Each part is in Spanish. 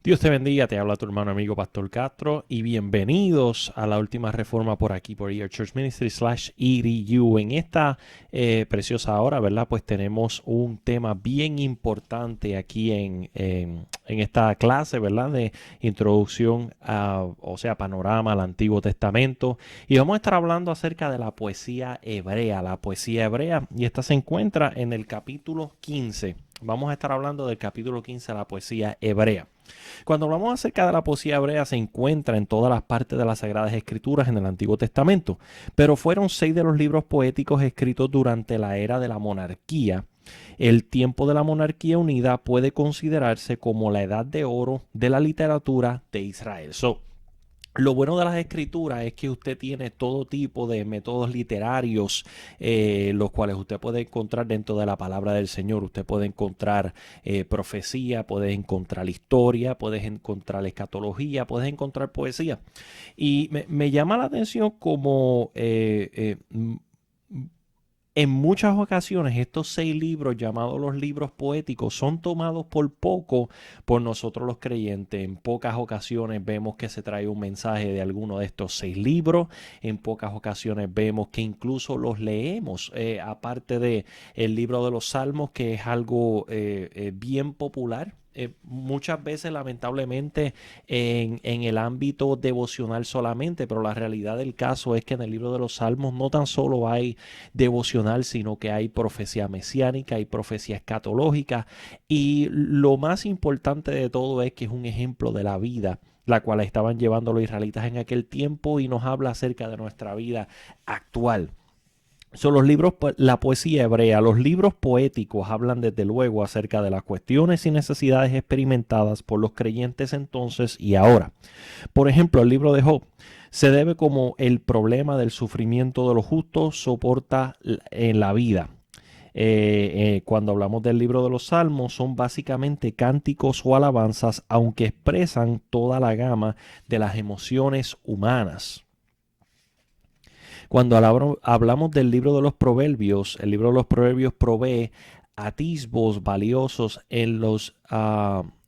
Dios te bendiga, te habla tu hermano amigo Pastor Castro y bienvenidos a la última reforma por aquí por Your Church Ministry /EDU. En esta preciosa hora, ¿verdad? Pues tenemos un tema bien importante aquí en esta clase, ¿verdad? De introducción o sea, panorama al Antiguo Testamento. Y vamos a estar hablando acerca de la poesía hebrea. La poesía hebrea, y esta se encuentra en el capítulo 15. Vamos a estar hablando del capítulo 15 de la poesía hebrea. Cuando hablamos acerca de la poesía hebrea, se encuentra en todas las partes de las Sagradas Escrituras en el Antiguo Testamento, pero fueron 6 de los libros poéticos escritos durante la era de la monarquía. El tiempo de la monarquía unida puede considerarse como la edad de oro de la literatura de Israel. Lo bueno de las escrituras es que usted tiene todo tipo de métodos literarios, los cuales usted puede encontrar dentro de la palabra del Señor. Usted puede encontrar profecía, puede encontrar historia, puede encontrar escatología, puede encontrar poesía. Y me llama la atención como en muchas ocasiones estos 6 libros llamados los libros poéticos son tomados por poco por nosotros los creyentes. En pocas ocasiones vemos que se trae un mensaje de alguno de estos 6 libros. En pocas ocasiones vemos que incluso los leemos, aparte de el libro de los Salmos, que es algo bien popular. Muchas veces lamentablemente en el ámbito devocional solamente, pero la realidad del caso es que en el libro de los Salmos no tan solo hay devocional, sino que hay profecía mesiánica, hay profecía escatológica, y lo más importante de todo es que es un ejemplo de la vida la cual estaban llevando los israelitas en aquel tiempo y nos habla acerca de nuestra vida actual. Son los libros, la poesía hebrea, los libros poéticos hablan desde luego acerca de las cuestiones y necesidades experimentadas por los creyentes entonces y ahora. Por ejemplo, el libro de Job se debe como el problema del sufrimiento de los justos soporta en la vida. Cuando hablamos del libro de los Salmos, son básicamente cánticos o alabanzas, aunque expresan toda la gama de las emociones humanas. Cuando hablamos del libro de los Proverbios, el libro de los Proverbios provee atisbos valiosos en los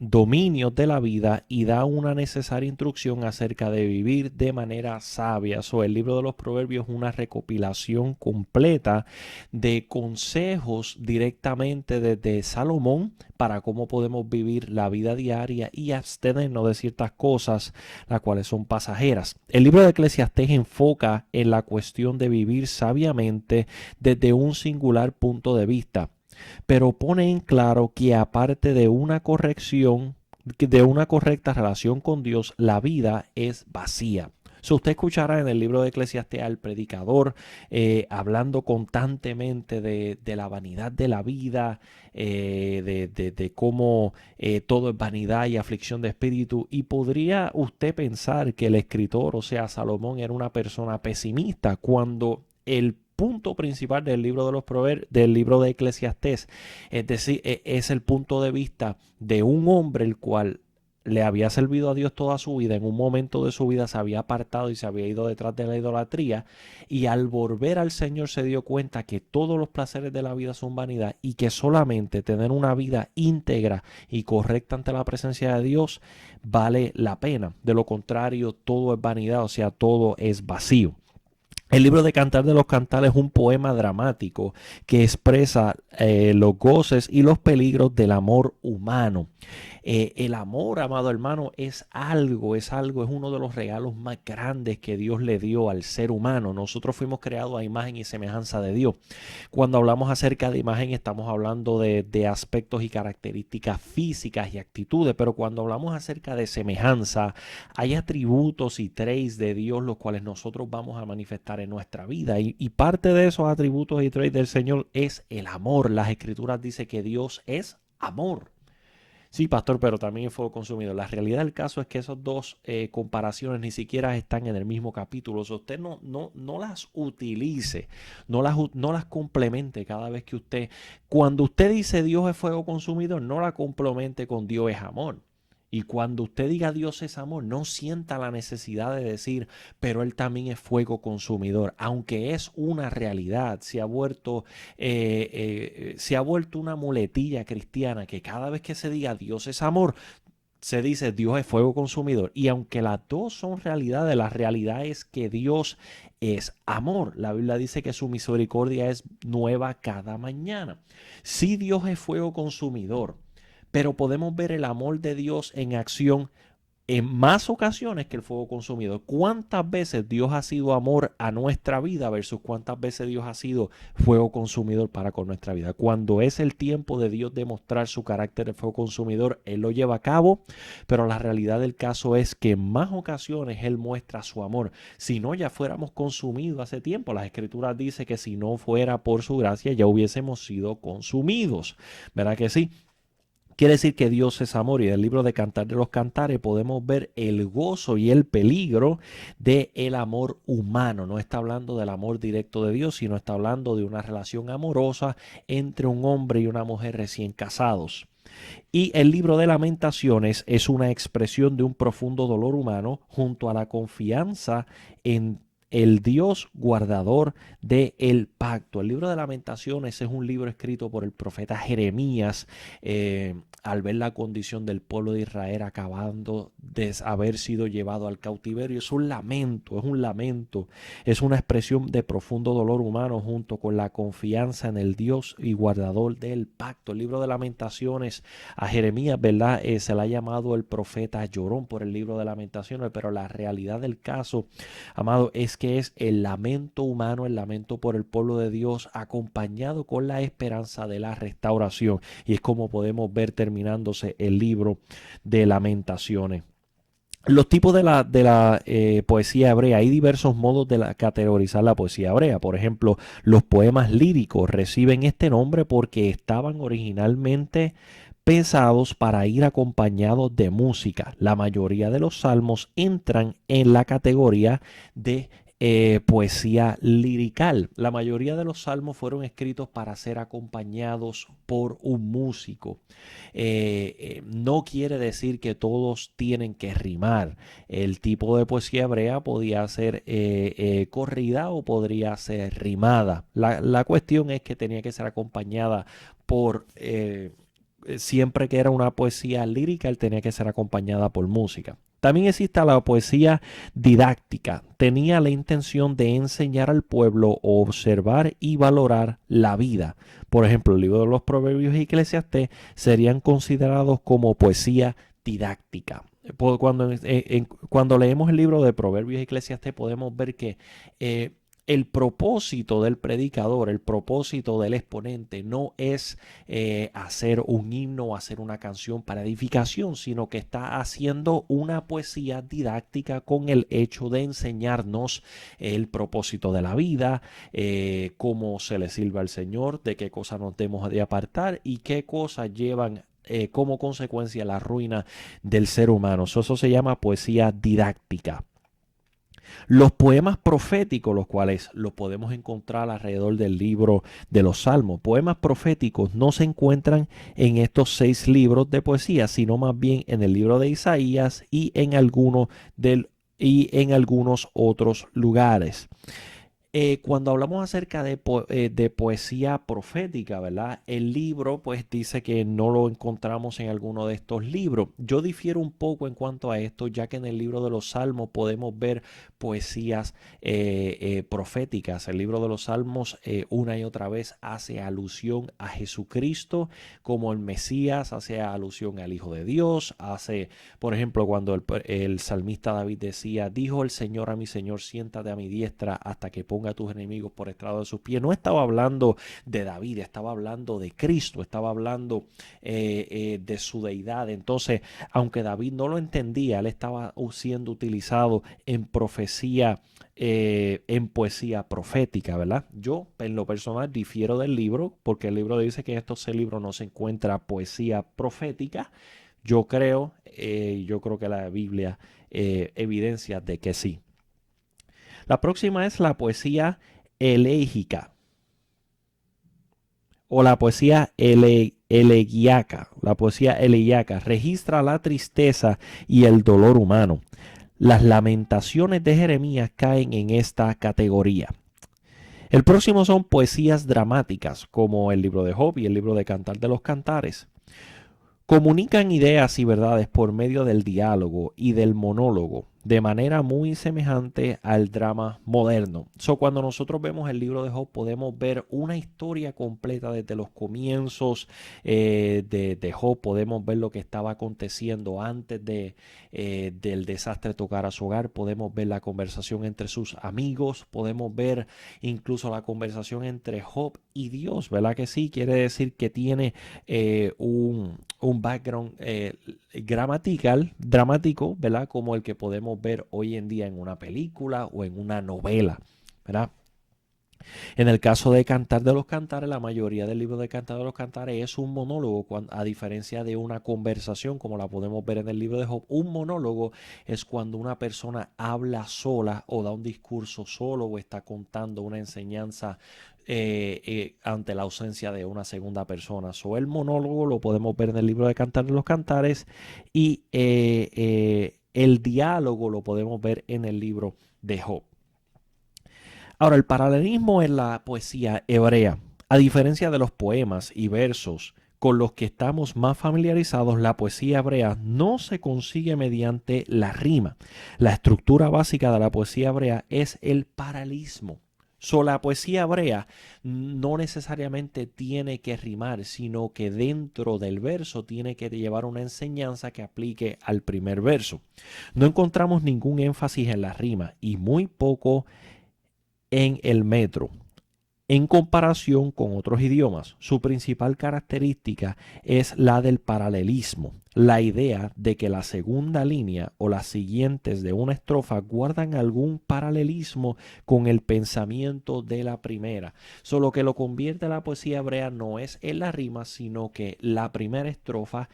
dominios de la vida y da una necesaria instrucción acerca de vivir de manera sabia. El libro de los Proverbios es una recopilación completa de consejos directamente desde Salomón para cómo podemos vivir la vida diaria y abstenernos de ciertas cosas las cuales son pasajeras. El libro de Eclesiastés enfoca en la cuestión de vivir sabiamente desde un singular punto de vista, pero pone en claro que aparte de una corrección, de una correcta relación con Dios, la vida es vacía. Usted escuchará en el libro de Eclesiastés al predicador hablando constantemente de la vanidad de la vida, de cómo todo es vanidad y aflicción de espíritu. Y podría usted pensar que el escritor, o sea, Salomón, era una persona pesimista cuando el punto principal del libro de los proverbios, del libro de Eclesiastés, es decir, es el punto de vista de un hombre el cual le había servido a Dios toda su vida, en un momento de su vida se había apartado y se había ido detrás de la idolatría, y al volver al Señor se dio cuenta que todos los placeres de la vida son vanidad y que solamente tener una vida íntegra y correcta ante la presencia de Dios vale la pena. De lo contrario, todo es vanidad, o sea, todo es vacío. El libro de Cantar de los Cantares es un poema dramático que expresa los goces y los peligros del amor humano. El amor, amado hermano, es uno de los regalos más grandes que Dios le dio al ser humano. Nosotros fuimos creados a imagen y semejanza de Dios. Cuando hablamos acerca de imagen, estamos hablando de aspectos y características físicas y actitudes, pero cuando hablamos acerca de semejanza, hay atributos y traits de Dios los cuales nosotros vamos a manifestar en nuestra vida. Y parte de esos atributos y traits del Señor es el amor. Las Escrituras dicen que Dios es amor. Sí, pastor, pero también es fuego consumido. La realidad del caso es que esas dos comparaciones ni siquiera están en el mismo capítulo. O sea, usted no las utilice, no las complemente cada vez que cuando usted dice Dios es fuego consumido, no la complemente con Dios es amor. Y cuando usted diga Dios es amor, no sienta la necesidad de decir, pero Él también es fuego consumidor. Aunque es una realidad, se ha vuelto una muletilla cristiana que cada vez que se diga Dios es amor, se dice Dios es fuego consumidor. Y aunque las dos son realidades, la realidad es que Dios es amor. La Biblia dice que su misericordia es nueva cada mañana. Sí, Dios es fuego consumidor, pero podemos ver el amor de Dios en acción en más ocasiones que el fuego consumidor. ¿Cuántas veces Dios ha sido amor a nuestra vida versus cuántas veces Dios ha sido fuego consumidor para con nuestra vida? Cuando es el tiempo de Dios demostrar su carácter de fuego consumidor, Él lo lleva a cabo, pero la realidad del caso es que en más ocasiones Él muestra su amor. Si no, ya fuéramos consumidos hace tiempo. Las Escrituras dicen que si no fuera por su gracia, ya hubiésemos sido consumidos. ¿Verdad que sí? Quiere decir que Dios es amor, y del libro de Cantar de los Cantares podemos ver el gozo y el peligro del amor humano. No está hablando del amor directo de Dios, sino está hablando de una relación amorosa entre un hombre y una mujer recién casados. Y el libro de Lamentaciones es una expresión de un profundo dolor humano junto a la confianza en el Dios guardador del pacto. El libro de Lamentaciones es un libro escrito por el profeta Jeremías al ver la condición del pueblo de Israel acabando de haber sido llevado al cautiverio. Es un lamento, es una expresión de profundo dolor humano junto con la confianza en el Dios y guardador del pacto. El libro de Lamentaciones a Jeremías, ¿verdad? Se le ha llamado el profeta llorón por el libro de Lamentaciones, pero la realidad del caso, amado, es que es el lamento humano, el lamento por el pueblo de Dios acompañado con la esperanza de la restauración. Y es como podemos ver terminándose el libro de Lamentaciones. Los tipos de la poesía hebrea. Hay diversos modos de categorizar la poesía hebrea. Por ejemplo, los poemas líricos reciben este nombre porque estaban originalmente pensados para ir acompañados de música. La mayoría de los salmos entran en la categoría de poesía lirical. La mayoría de los salmos fueron escritos para ser acompañados por un músico. No quiere decir que todos tienen que rimar. El tipo de poesía hebrea podía ser corrida o podría ser rimada. La cuestión es que tenía que ser acompañada por... siempre que era una poesía lírica, él tenía que ser acompañada por música. También existe la poesía didáctica. Tenía la intención de enseñar al pueblo a observar y valorar la vida. Por ejemplo, el libro de los Proverbios y Eclesiastés serían considerados como poesía didáctica. Cuando leemos el libro de Proverbios y Eclesiastés podemos ver que el propósito del predicador, el propósito del exponente no es hacer un himno o hacer una canción para edificación, sino que está haciendo una poesía didáctica con el hecho de enseñarnos el propósito de la vida, cómo se le sirve al Señor, de qué cosas nos debemos de apartar y qué cosas llevan como consecuencia la ruina del ser humano. Eso se llama poesía didáctica. Los poemas proféticos, los cuales los podemos encontrar alrededor del libro de los Salmos. Poemas proféticos no se encuentran en estos 6 libros de poesía, sino más bien en el libro de Isaías y en algunos otros lugares. Cuando hablamos acerca de poesía profética, ¿verdad? El libro pues dice que no lo encontramos en alguno de estos libros. Yo difiero un poco en cuanto a esto, ya que en el libro de los Salmos podemos ver poesías proféticas. El libro de los Salmos una y otra vez hace alusión a Jesucristo como el Mesías, hace alusión al Hijo de Dios, por ejemplo, cuando el salmista David decía, dijo el Señor a mi Señor, siéntate a mi diestra hasta que ponga a tus enemigos por estrado de sus pies. No estaba hablando de David, estaba hablando de Cristo, estaba hablando de su deidad. Entonces, aunque David no lo entendía, él estaba siendo utilizado en profecía, en poesía profética, ¿verdad? Yo, en lo personal, difiero del libro, porque el libro dice que en estos 6 libros no se encuentra poesía profética. Yo creo que la Biblia evidencia de que sí. La próxima es la poesía elégica o la poesía elegíaca. La poesía elegíaca registra la tristeza y el dolor humano. Las lamentaciones de Jeremías caen en esta categoría. El próximo son poesías dramáticas, como el libro de Job y el libro de Cantar de los Cantares. Comunican ideas y verdades por medio del diálogo y del monólogo de manera muy semejante al drama moderno. Cuando nosotros vemos el libro de Job, podemos ver una historia completa desde los comienzos de Job. Podemos ver lo que estaba aconteciendo antes del desastre tocar a su hogar. Podemos ver la conversación entre sus amigos. Podemos ver incluso la conversación entre Job y Dios, ¿verdad que sí? Quiere decir que tiene un background dramático, ¿verdad? Como el que podemos ver hoy en día en una película o en una novela, ¿verdad? En el caso de Cantar de los Cantares, la mayoría del libro de Cantar de los Cantares es un monólogo, a diferencia de una conversación, como la podemos ver en el libro de Job. Un monólogo es cuando una persona habla sola o da un discurso solo o está contando una enseñanza ante la ausencia de una segunda persona. El monólogo lo podemos ver en el libro de Cantar de los Cantares y el diálogo lo podemos ver en el libro de Job. Ahora, el paralelismo en la poesía hebrea, a diferencia de los poemas y versos con los que estamos más familiarizados, la poesía hebrea no se consigue mediante la rima. La estructura básica de la poesía hebrea es el paralelismo. La poesía hebrea no necesariamente tiene que rimar, sino que dentro del verso tiene que llevar una enseñanza que aplique al primer verso. No encontramos ningún énfasis en la rima y muy poco en el metro. En comparación con otros idiomas, su principal característica es la del paralelismo, la idea de que la segunda línea o las siguientes de una estrofa guardan algún paralelismo con el pensamiento de la primera. Lo que lo convierte a la poesía hebrea no es en la rima, sino que la primera estrofa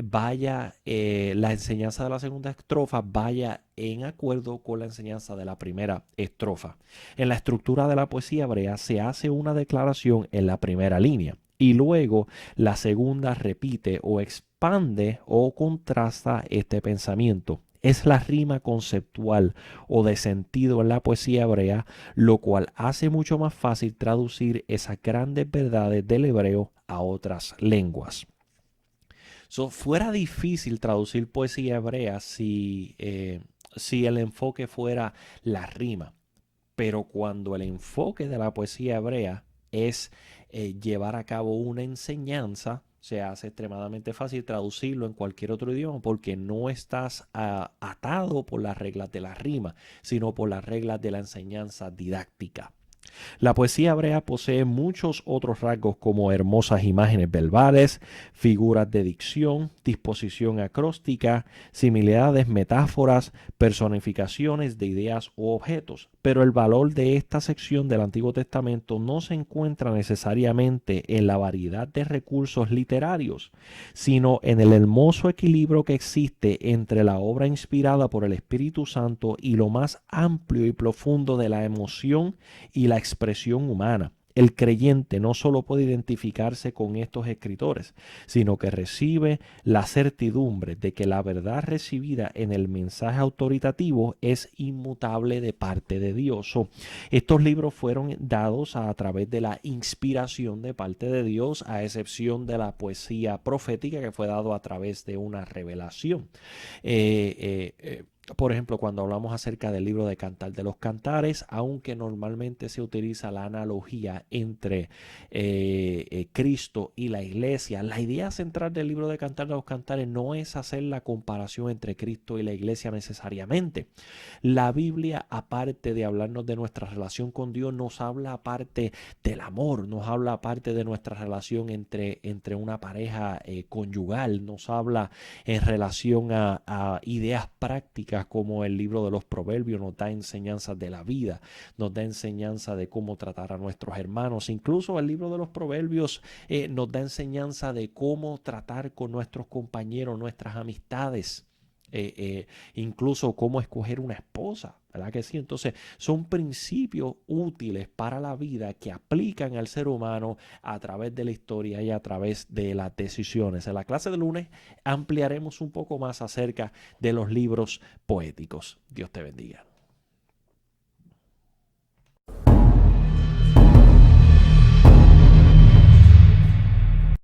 la enseñanza de la segunda estrofa vaya en acuerdo con la enseñanza de la primera estrofa. En la estructura de la poesía hebrea se hace una declaración en la primera línea y luego la segunda repite o expande o contrasta este pensamiento. Es la rima conceptual o de sentido en la poesía hebrea, lo cual hace mucho más fácil traducir esas grandes verdades del hebreo a otras lenguas. Fuera difícil traducir poesía hebrea si el enfoque fuera la rima, pero cuando el enfoque de la poesía hebrea es llevar a cabo una enseñanza, se hace extremadamente fácil traducirlo en cualquier otro idioma porque no estás atado por las reglas de la rima, sino por las reglas de la enseñanza didáctica. La poesía hebrea posee muchos otros rasgos como hermosas imágenes verbales, figuras de dicción, disposición acróstica, similitudes, metáforas, personificaciones de ideas u objetos. Pero el valor de esta sección del Antiguo Testamento no se encuentra necesariamente en la variedad de recursos literarios, sino en el hermoso equilibrio que existe entre la obra inspirada por el Espíritu Santo y lo más amplio y profundo de la emoción y la expresión humana. El creyente no solo puede identificarse con estos escritores, sino que recibe la certidumbre de que la verdad recibida en el mensaje autoritativo es inmutable de parte de Dios. Estos libros fueron dados a través de la inspiración de parte de Dios, a excepción de la poesía profética que fue dado a través de una revelación. Por ejemplo, cuando hablamos acerca del libro de Cantar de los Cantares, aunque normalmente se utiliza la analogía entre Cristo y la iglesia, la idea central del libro de Cantar de los Cantares no es hacer la comparación entre Cristo y la iglesia necesariamente. La Biblia, aparte de hablarnos de nuestra relación con Dios, nos habla aparte del amor, nos habla aparte de nuestra relación entre una pareja conyugal, nos habla en relación a ideas prácticas como el libro de los Proverbios, nos da enseñanzas de la vida, nos da enseñanza de cómo tratar a nuestros hermanos. Incluso el libro de los Proverbios nos da enseñanza de cómo tratar con nuestros compañeros, nuestras amistades. Incluso cómo escoger una esposa, ¿verdad que sí? Entonces son principios útiles para la vida que aplican al ser humano a través de la historia y a través de las decisiones. En la clase de lunes ampliaremos un poco más acerca de los libros poéticos. Dios te bendiga.